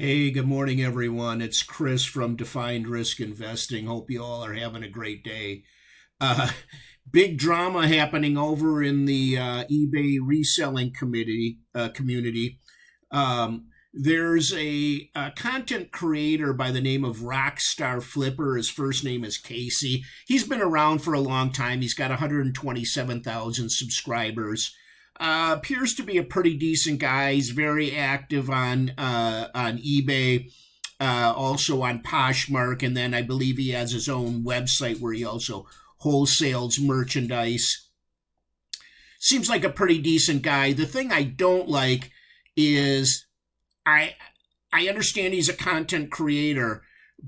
Hey, good morning, everyone. It's Chris from Defined Risk Investing. Hope you all are having a great day. Uh, Big drama happening over in the eBay reselling community. There's a content creator by the name of Rockstar Flipper. His first name is Casey. He's been around for a long time. He's got 127,000 subscribers. Appears to be a pretty decent guy. He's very active on eBay, also on Poshmark, and then I believe he has his own website where he also wholesales merchandise. Seems like a pretty decent guy. The thing I don't like is I I understand he's a content creator,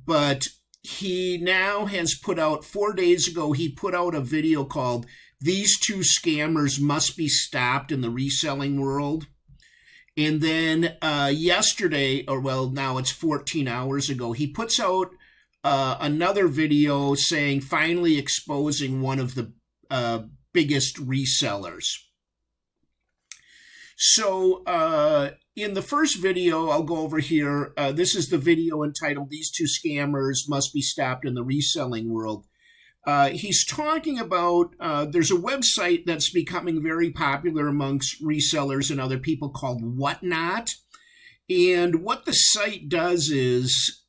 but he now has put out 4 days ago, he put out a video called "These Two Scammers Must Be Stopped in the Reselling World." And then yesterday, or well, now it's 14 hours ago, he puts out another video saying, finally exposing one of the biggest resellers. So in the first video, I'll go over here. This is the video entitled "These Two Scammers Must Be Stopped in the Reselling World." He's talking about there's a website that's becoming very popular amongst resellers and other people called Whatnot. And what the site does is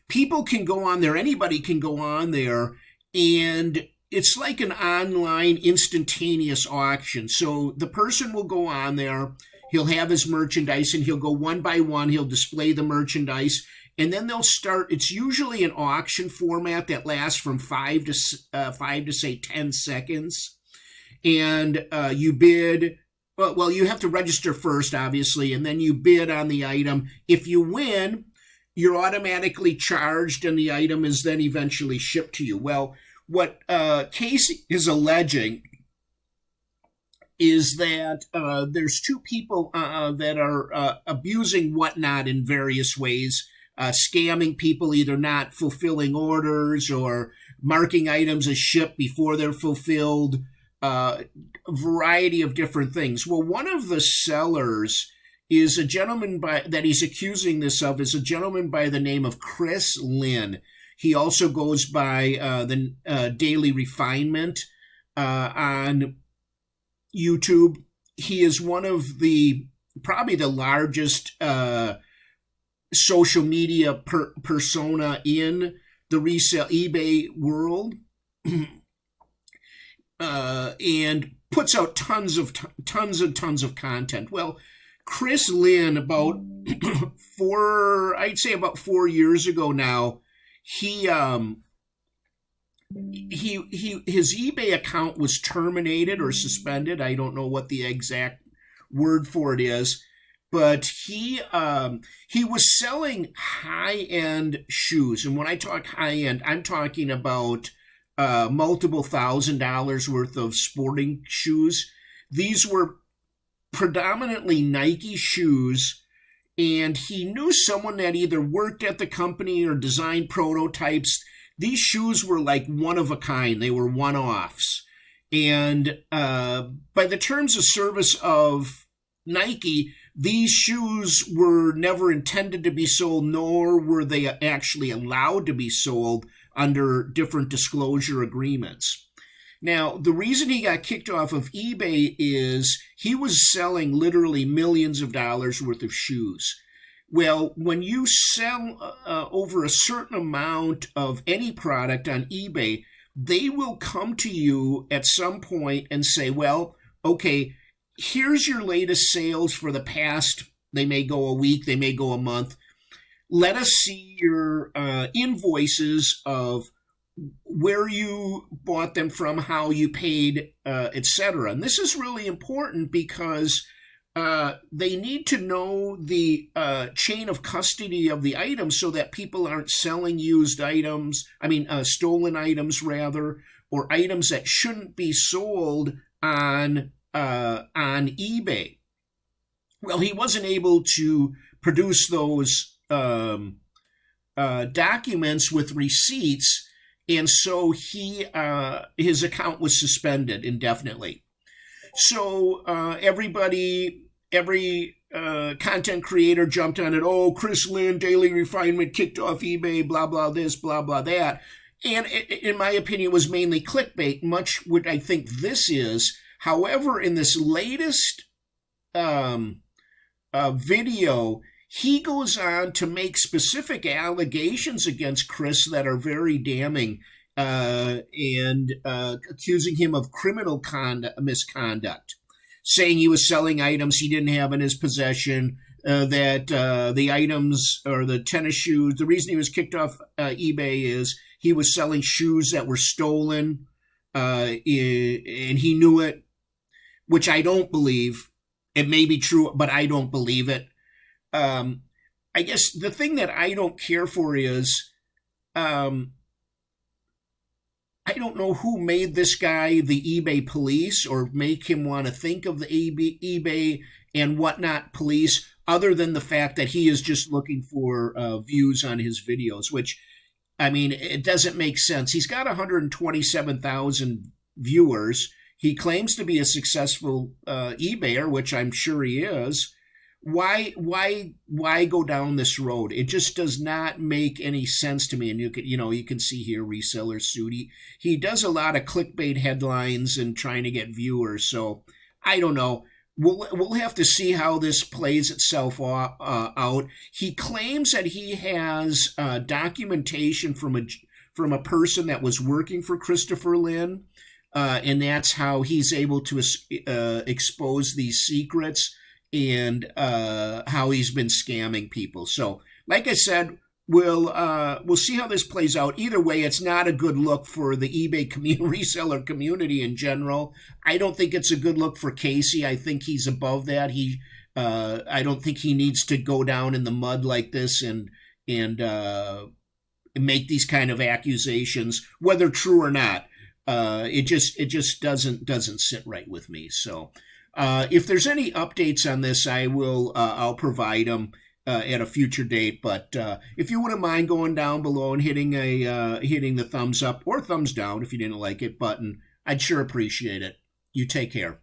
people can go on there, anybody can go on there, and it's like an online instantaneous auction. So the person will go on there, he'll have his merchandise, and he'll go one by one, he'll display the merchandise, and then they'll start. It's usually an auction format that lasts from 5 to say 10 seconds. And you bid, well, you have to register first, obviously, and then you bid on the item. If you win, you're automatically charged, and the item is then eventually shipped to you. Well, what Casey is alleging is that there's two people that are abusing Whatnot in various ways, scamming people, either not fulfilling orders or marking items as shipped before they're fulfilled, a variety of different things. Well, one of the sellers is a gentleman that he's accusing this of is a gentleman by the name of Chris Lin. He also goes by the Daily Refinement on YouTube. He is one of probably the largest social media persona in the eBay world, and puts out tons and tons of content. Well, Chris Lin, about I'd say about 4 years ago now, his eBay account was terminated or suspended. I don't know what the exact word for it is, but he was selling high-end shoes. And when I talk high-end, I'm talking about multiple $1,000s worth of sporting shoes. These were predominantly Nike shoes, and he knew someone that either worked at the company or designed prototypes. These shoes were like one of a kind. They were one-offs. And by the terms of service of Nike, these shoes were never intended to be sold, nor were they actually allowed to be sold under different disclosure agreements. Now, the reason he got kicked off of eBay is he was selling literally millions of dollars worth of shoes. Well, when you sell over a certain amount of any product on eBay, they will come to you at some point and say, well, okay, here's your latest sales for the past, they may go a week, they may go a month. Let us see your invoices of where you bought them from, how you paid, etc. And this is really important because they need to know the chain of custody of the item so that people aren't selling used items, stolen items rather, or items that shouldn't be sold on eBay. Well, he wasn't able to produce those documents with receipts, and so his account was suspended indefinitely. So every content creator jumped on it. Oh, Chris Lin, Daily Refinement kicked off eBay, blah, blah, this, blah, blah, that. And in my opinion, it was mainly clickbait, much what I think this is. However, in this latest video, he goes on to make specific allegations against Chris that are very damning, and accusing him of criminal misconduct, saying he was selling items he didn't have in his possession, that the items or the tennis shoes, the reason he was kicked off eBay is he was selling shoes that were stolen, and he knew it, which I don't believe. It may be true, but I don't believe it. I guess the thing that I don't care for is, I don't know who made this guy the eBay police or make him want to think of the eBay and whatnot police, other than the fact that he is just looking for views on his videos, which, I mean, it doesn't make sense. He's got 127,000 viewers. He claims to be a successful eBayer, which I'm sure he is. Why go down this road? It just does not make any sense to me. And you can see here Reseller suit. He does a lot of clickbait headlines and trying to get viewers. So I don't know. We'll have to see how this plays itself out. He claims that he has documentation from a person that was working for Christopher Lin, and that's how he's able to expose these secrets and how he's been scamming people. So, like I said, we'll see how this plays out. Either way, it's not a good look for the eBay reseller community in general. I don't think it's a good look for Casey. I think he's above that. I don't think he needs to go down in the mud like this and make these kind of accusations, whether true or not. It just doesn't sit right with me. So. If there's any updates on this, I'll provide them at a future date. But if you wouldn't mind going down below and hitting the thumbs up or thumbs down if you didn't like it button, I'd sure appreciate it. You take care.